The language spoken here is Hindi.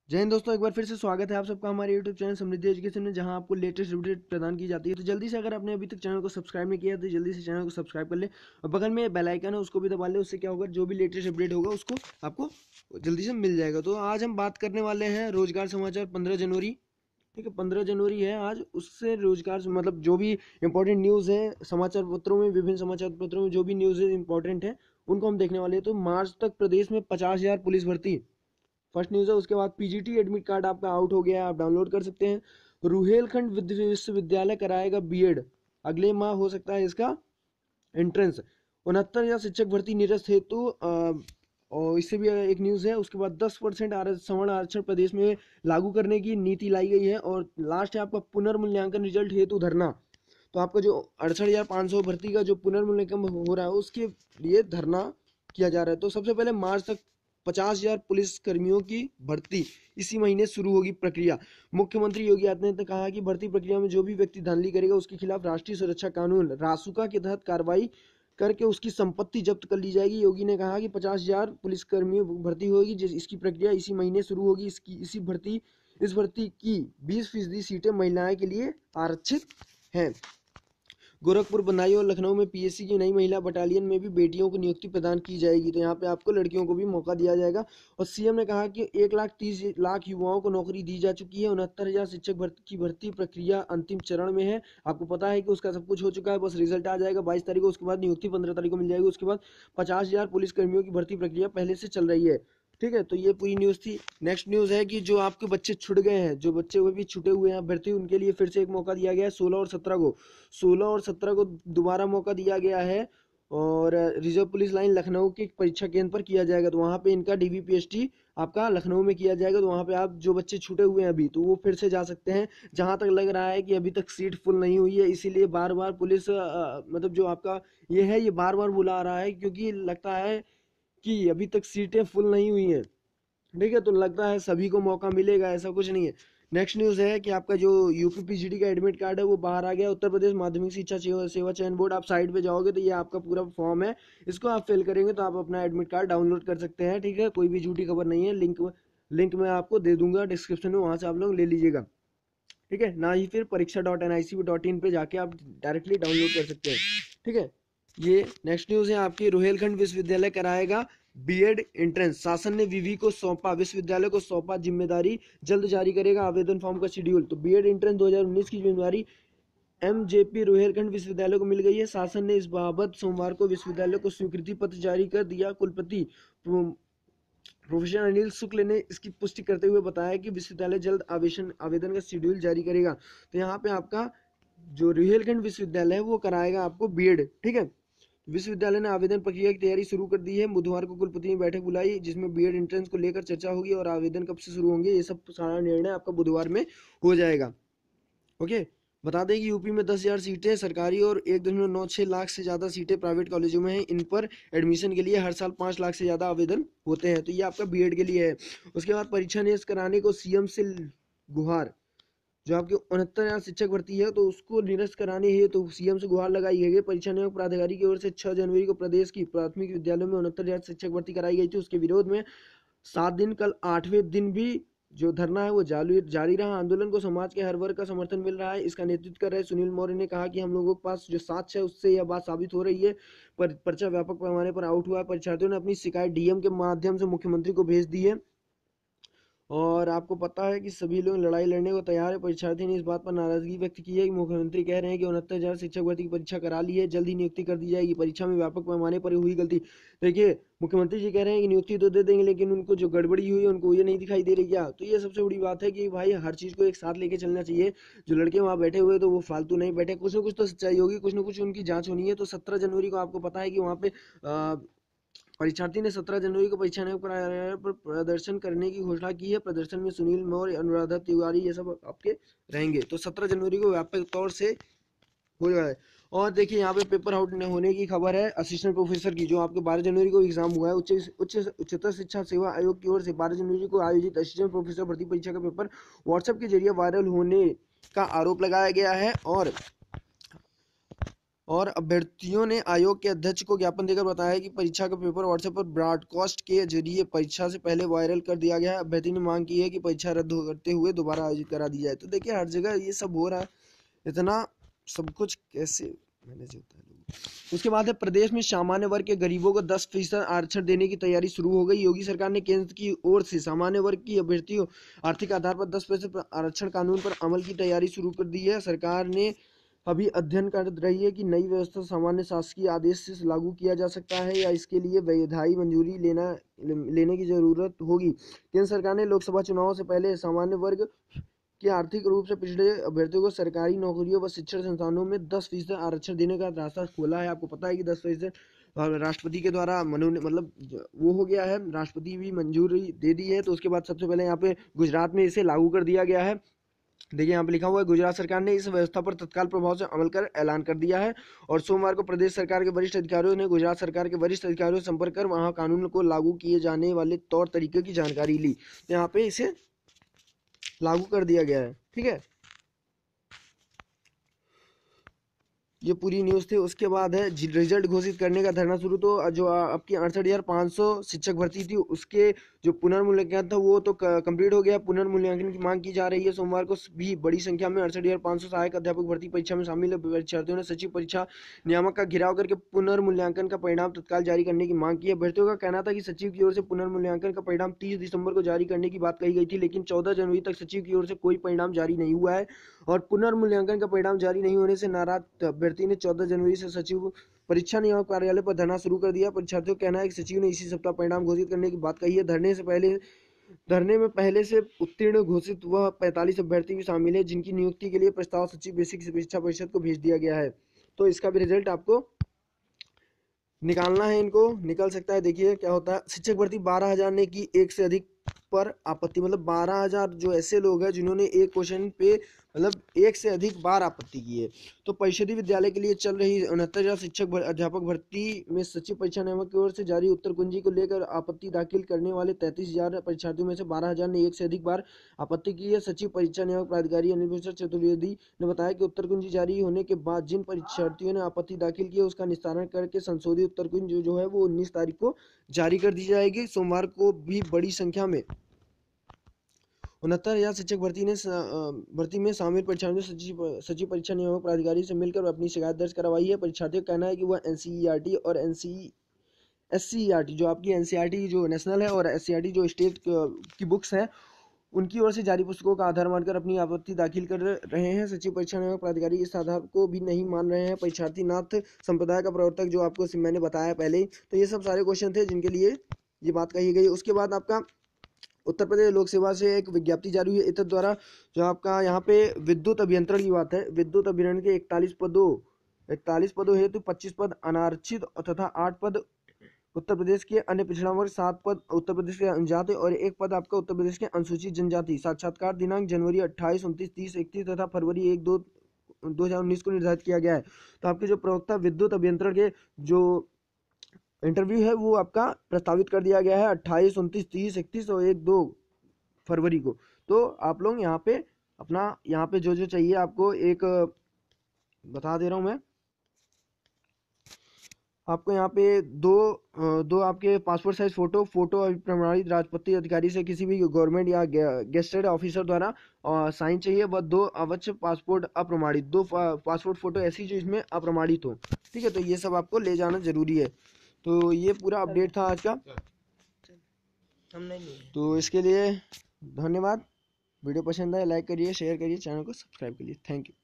जय हिंद दोस्तों, एक बार फिर से स्वागत है आप सबका हमारे YouTube चैनल समृद्धि एजुकेशन में, जहां आपको लेटेस्ट अपडेट प्रदान की जाती है। तो जल्दी से अगर आपने अभी तक चैनल को सब्सक्राइब नहीं किया तो जल्दी से चैनल को सब्सक्राइब कर ले और बगल में बेल आइकन है उसको भी दबा ले। उससे क्या होगा, जो भी लेटेस्ट अपडेट होगा उसको आपको जल्दी से मिल जाएगा। तो आज हम बात करने वाले हैं रोजगार समाचार 15 जनवरी। ठीक है, 15 जनवरी है आज। उससे रोजगार मतलब जो भी इंपॉर्टेंट न्यूज़ है समाचार पत्रों में, विभिन्न समाचार पत्रों में जो भी न्यूज़ इंपॉर्टेंट है उनको हम देखने वाले हैं। तो मार्च तक प्रदेश में 50,000 पुलिस भर्ती, फर्स्ट न्यूज़ है। उसके बाद पीजीटी एडमिट कार्ड आपका आउट हो गया है, आप डाउनलोड कर सकते हैं। रुहेलखंड विश्वविद्यालय कराएगा बीएड, अगले माह हो सकता है इसका एंट्रेंस। 69,000 शिक्षक भर्ती निरस्त हेतु और इससे भी एक न्यूज़ है। उसके बाद 10% सवर्ण आरक्षण प्रदेश में लागू करने की नीति लाई गई है। और लास्ट है आपका पुनर्मूल्यांकन रिजल्ट हेतु धरना। तो आपका जो 68,500 भर्ती का जो पुनर्मूल्यांकन हो रहा है उसके लिए धरना किया जा रहा है। तो सबसे पहले मार्च तक 50,000 पुलिस कर्मियों की भर्ती, इसी महीने शुरू होगी प्रक्रिया। मुख्यमंत्री योगी आदित्यनाथ ने कहा कि भर्ती प्रक्रिया में जो भी व्यक्ति धांधली करेगा उसके खिलाफ राष्ट्रीय सुरक्षा कानून रासुका के तहत कार्रवाई करके उसकी संपत्ति जब्त कर ली जाएगी। योगी ने कहा कि 50,000 पुलिसकर्मियों भर्ती होगी, इसकी प्रक्रिया इसी महीने शुरू होगी। इस भर्ती की 20% सीटें महिलाएं के लिए आरक्षित हैं। गोरखपुर, बदायूं और लखनऊ में पीएससी की नई महिला बटालियन में भी बेटियों को नियुक्ति प्रदान की जाएगी। तो यहाँ पे आपको लड़कियों को भी मौका दिया जाएगा। और सीएम ने कहा कि 1,30,00,000 युवाओं को नौकरी दी जा चुकी है। 69,000 शिक्षक की भर्ती प्रक्रिया अंतिम चरण में है। आपको पता है कि उसका सब कुछ हो चुका है, बस रिजल्ट आ जाएगा 22 तारीख को। उसके बाद नियुक्ति 15 तारीख को मिल जाएगी। उसके बाद 50,000 पुलिस कर्मियों की भर्ती प्रक्रिया पहले से चल रही है। ठीक है, तो ये पूरी न्यूज़ थी। नेक्स्ट न्यूज़ है कि जो आपके बच्चे छूट गए हैं, जो बच्चे वो भी छूटे हुए हैं भर्ती, उनके लिए फिर से एक मौका दिया गया है। 16 और 17 को दोबारा मौका दिया गया है। और रिजर्व पुलिस लाइन लखनऊ के परीक्षा केंद्र पर किया जाएगा। तो वहाँ पे इनका डीवीपीएसटी आपका लखनऊ में किया जाएगा। तो वहाँ पे आप जो बच्चे छूटे हुए हैं अभी, तो वो फिर से जा सकते हैं। जहाँ तक लग रहा है कि अभी तक सीट फुल नहीं हुई है, इसीलिए बार बार पुलिस मतलब जो आपका ये है ये बार बार बुला रहा है, क्योंकि लगता है कि अभी तक सीटें फुल नहीं हुई हैं। ठीक है, तो लगता है सभी को मौका मिलेगा, ऐसा कुछ नहीं है। नेक्स्ट न्यूज़ है कि आपका जो यूपी पीजीटी का एडमिट कार्ड है वो बाहर आ गया। उत्तर प्रदेश माध्यमिक शिक्षा सेवा चयन बोर्ड, आप साइट पे जाओगे तो ये आपका पूरा फॉर्म है, इसको आप फिल करेंगे तो आप अपना एडमिट कार्ड डाउनलोड कर सकते हैं। ठीक है, कोई भी झूठी खबर नहीं है। लिंक मैं आपको दे दूंगा डिस्क्रिप्शन में, वहां से आप लोग ले लीजिएगा। ठीक है ना, ही फिर परीक्षा.nic.in पे जाके आप डायरेक्टली डाउनलोड कर सकते हैं। ठीक है, ये नेक्स्ट न्यूज़ है आपकी। रुहेलखंड विश्वविद्यालय कराएगा बीएड एंट्रेंस, शासन ने विवि को सौंपा, विश्वविद्यालय को सौंपा जिम्मेदारी, जल्द जारी करेगा आवेदन फॉर्म का शेड्यूल। तो बीएड एंट्रेंस 2019 की जिम्मेदारी एमजेपी रुहेलखंड विश्वविद्यालय को मिल गई है। शासन ने इस बाबत सोमवार को विश्वविद्यालय को स्वीकृति पत्र जारी कर दिया। कुलपति प्रोफेसर अनिल शुक्ल ने इसकी पुष्टि करते हुए बताया कि विश्वविद्यालय जल्द आवेदन का शेड्यूल जारी करेगा। तो यहाँ पे आपका जो रुहेलखंड विश्वविद्यालय है वो कराएगा आपको बीएड। ठीक है, विश्वविद्यालय ने आवेदन प्रक्रिया की तैयारी शुरू कर दी है। बुधवार को कुलपति ने बैठक बुलाई जिसमें बीएड एंट्रेंस को लेकर चर्चा होगी और आवेदन कब से शुरू होंगे, ये सब सारा निर्णय आपका बुधवार में हो जाएगा। ओके, बता दें कि यूपी में 10,000 सीटें सरकारी और 1.96 लाख से ज़्यादा सीटें प्राइवेट कॉलेजों में हैं। इन पर एडमिशन के लिए हर साल 5 लाख से ज़्यादा आवेदन होते हैं। तो ये आपका बीएड के लिए है। उसके बाद परीक्षा निरस्त कराने को सीएम से गुहार, जो आपकी 69,000 शिक्षक भर्ती है तो उसको निरस्त करानी है, तो सीएम से गुहार लगाई गई है। परीक्षा नियामक प्राधिकारी की ओर से 6 जनवरी को प्रदेश की प्राथमिक विद्यालयों में 69,000 शिक्षक भर्ती कराई गई थी। उसके विरोध में 7 दिन, कल 8वें दिन भी जो धरना है वो जारी रहा। आंदोलन को समाज के हर वर्ग का समर्थन मिल रहा है। इसका नेतृत्व कर रहे सुनील मौर्य ने कहा कि हम लोगों के पास जो साक्ष्य है उससे यह बात साबित हो रही है। पर्चा व्यापक पैमाने पर आउट हुआ है। परीक्षार्थियों ने अपनी शिकायत डीएम के माध्यम से मुख्यमंत्री को भेज दी है। और आपको पता है कि सभी लोग लड़ाई लड़ने को तैयार है। परीक्षार्थी ने इस बात पर नाराजगी व्यक्त की है कि मुख्यमंत्री कह रहे हैं कि 69,000 शिक्षक भर्ती की परीक्षा करा ली है, जल्दी नियुक्ति कर दी जाएगी, परीक्षा में व्यापक पैमाने पर हुई गलती। देखिए, मुख्यमंत्री जी कह रहे हैं कि नियुक्ति तो दे देंगे, लेकिन उनको जो गड़बड़ी हुई है उनको ये नहीं दिखाई दे रही क्या। तो ये सबसे बड़ी बात है कि भाई हर चीज़ को एक साथ लेके चलना चाहिए। जो लड़के वहाँ बैठे हुए तो वो फालतू नहीं बैठे, कुछ ना कुछ तो सच्चाई होगी, कुछ ना कुछ उनकी जाँच होनी है। तो 17 जनवरी को आपको पता है कि वहाँ पे परीक्षार्थी ने 17 जनवरी को परीक्षा नियामक कार्यालय पर प्रदर्शन करने की घोषणा की है। प्रदर्शन में सुनील मौर्य, अनुराधा तिवारी ये सब आपके रहेंगे। तो 17 जनवरी को व्यापक तौर से हो जाए। और देखिए यहाँ पे पेपर आउट होने की खबर है असिस्टेंट प्रोफेसर की, जो आपके 12 जनवरी को एग्जाम हुआ है। उच्चतर शिक्षा सेवा आयोग की ओर से 12 जनवरी को आयोजित असिस्टेंट प्रोफेसर भर्ती परीक्षा का पेपर व्हाट्सएप के जरिए वायरल होने का आरोप लगाया गया है। और और अभ्यर्थियों ने आयोग के अध्यक्ष को ज्ञापन देकर बताया कि परीक्षा का पेपर व्हाट्सएप पर ब्रॉडकास्ट के जरिए परीक्षा से पहले वायरल कर दिया गया है। अभ्यर्थी ने मांग की है कि परीक्षा रद्द करते हुए दोबारा आयोजित करा दी जाए। तो देखिए हर जगह ये सब हो रहा है, इतना सब कुछ कैसे मैनेज होता है लोगों। उसके बाद है प्रदेश में सामान्य वर्ग के गरीबों को 10% आरक्षण देने की तैयारी शुरू हो गई। योगी सरकार ने केंद्र की ओर से सामान्य वर्ग की अभ्यर्थियों आर्थिक आधार पर 10% आरक्षण कानून पर अमल की तैयारी शुरू कर दी है। सरकार ने अभी अध्ययन कर रही है कि नई व्यवस्था सामान्य शासकीय आदेश से लागू किया जा सकता है या इसके लिए विधायी मंजूरी लेने की जरूरत होगी। केंद्र सरकार ने लोकसभा चुनाव से पहले सामान्य वर्ग के आर्थिक रूप से पिछड़े अभ्यर्थियों को सरकारी नौकरियों व शिक्षण संस्थानों में 10% आरक्षण देने का रास्ता खोला है। आपको पता है कि 10% राष्ट्रपति के द्वारा मतलब वो हो गया है, राष्ट्रपति भी मंजूरी दे दी है। तो उसके बाद सबसे पहले यहाँ पे गुजरात में इसे लागू कर दिया गया है। देखिए यहाँ पे लिखा हुआ है गुजरात सरकार ने इस व्यवस्था पर तत्काल प्रभाव से अमल कर ऐलान कर दिया है। और सोमवार को प्रदेश सरकार के वरिष्ठ अधिकारियों ने गुजरात सरकार के वरिष्ठ अधिकारियों से संपर्क कर वहां कानून को लागू किए जाने वाले तौर तरीके की जानकारी ली। तो यहाँ पे इसे लागू कर दिया गया है। ठीक है, ये पूरी न्यूज़ थी। उसके बाद है रिजल्ट घोषित करने का धरना शुरू। तो जो आपकी 68,500 शिक्षक भर्ती थी उसके जो पुनर्मूल्यांकन था वो तो कंप्लीट हो गया। पुनर्मूल्यांकन की मांग की जा रही है। सोमवार को भी बड़ी संख्या में 68,500 सहायक अध्यापक भर्ती परीक्षा में शामिल परीक्षार्थियों ने सचिव परीक्षा नियामक का घेराव करके पुनर्मूल्यांकन का परिणाम तत्काल जारी करने की मांग की है। अभ्यर्थियों का कहना था कि सचिव की ओर से पुनर्मूल्यांकन का परिणाम 30 दिसंबर को जारी करने की बात कही गई थी, लेकिन 14 जनवरी तक सचिव की ओर से कोई परिणाम जारी नहीं हुआ है। और पुनर्मूल्यांकन का परिणाम जारी नहीं होने से नाराज अभ्यर्थी ने 14 जनवरी से सचिव परीक्षा नियामक कार्यालय पर धरना शुरू कर दिया। परीक्षार्थियों का कहना है कि सचिव ने इसी सप्ताह परिणाम घोषित करने की बात कही है। धरने में पहले से उत्तीर्ण घोषित वह 45 अभ्यर्थी भी शामिल है जिनकी नियुक्ति के लिए प्रस्ताव सचिव बेसिक शिक्षा परिषद को भेज दिया गया है। तो इसका भी रिजल्ट आपको निकालना है, इनको निकल सकता है। देखिए क्या होता है। शिक्षक भर्ती 12,000 ने की एक से अधिक पर आपत्ति, मतलब 12,000 जो ऐसे लोग हैं जिन्होंने एक क्वेश्चन पे मतलब एक से अधिक बार आपत्ति की है। तो परिषदीय विद्यालय के लिए चल रही 69,000 शिक्षक अध्यापक भर्ती में सचिव परीक्षा नियामक की ओर से जारी उत्तर कुंजी को लेकर आपत्ति दाखिल करने वाले 33,000 परीक्षार्थियों में से 12,000 ने एक से अधिक बार आपत्ति की है। सचिव परीक्षा नियामक प्राधिकारी अनिल चतुर्वेदी ने बताया कि उत्तर कुंजी जारी होने के बाद जिन परीक्षार्थियों ने आपत्ति दाखिल की है उसका निस्तारण करके संशोधित उत्तर कुंजी जो है वो 19 तारीख को जारी कर दी जाएगी। सोमवार को भी बड़ी संख्या में 69,000 शिक्षक भर्ती में शामिल परीक्षार्थियों ने सचिव परीक्षा नियामक प्राधिकारी से मिलकर अपनी शिकायत दर्ज करवाई है। परीक्षार्थियों का कहना है कि वह एनसीईआरटी और एससीईआरटी जो आपकी एनसीईआरटी जो नेशनल है और एससीईआरटी जो स्टेट की बुक्स हैं उनकी ओर से जारी पुस्तकों का आधार मानकर अपनी आपत्ति दाखिल कर रहे हैं। सचिव परीक्षा नियामक प्राधिकारी इस आधार को भी नहीं मान रहे हैं। परीक्षार्थी नाथ संप्रदाय का प्रवर्तक जो आपको मैंने बताया पहले। तो ये सब सारे क्वेश्चन थे जिनके लिए ये बात कही गई। उसके बाद आपका उत्तर प्रदेश लोक सेवा से एक विज्ञप्ति जारी हुई है इतर द्वारा। जो आपका यहाँ पे विद्युत अभियंत्रण की बात है। विद्युत अभियंत्रण के 41 पदों हेतु 25 पद अनारक्षित तथा 8 पद उत्तर प्रदेश के अन्य पिछड़ा वर्ग, 7 पद उत्तर प्रदेश के जनजाति और 1 पद आपका उत्तर प्रदेश के अनुसूचित जनजाति। साक्षात्कार दिनांक जनवरी 28, 29, 30, 31 तथा फरवरी 1, 2, 2019 को निर्धारित किया गया है। तो आपके जो प्रवक्ता विद्युत अभियंत्रण के जो इंटरव्यू है वो आपका प्रस्तावित कर दिया गया है 28, 29, 30, 31 और 1, 2 फरवरी को। तो आप लोग यहाँ पे अपना यहाँ पे जो चाहिए आपको एक बता दे रहा हूँ मैं आपको। यहाँ पे दो आपके पासपोर्ट साइज फोटो प्रमाणित राजपत्रित अधिकारी से किसी भी गवर्नमेंट या गेस्टेड ऑफिसर द्वारा साइन चाहिए। वह 2 अवश्य पासपोर्ट अप्रमाणित 2 पासपोर्ट फोटो ऐसी जो इसमें अप्रमाणित हो। ठीक है, तो ये सब आपको ले जाना जरूरी है। तो ये पूरा अपडेट था आज का। तो इसके लिए धन्यवाद। वीडियो पसंद आए लाइक करिए, शेयर करिए, चैनल को सब्सक्राइब करिए। Thank you.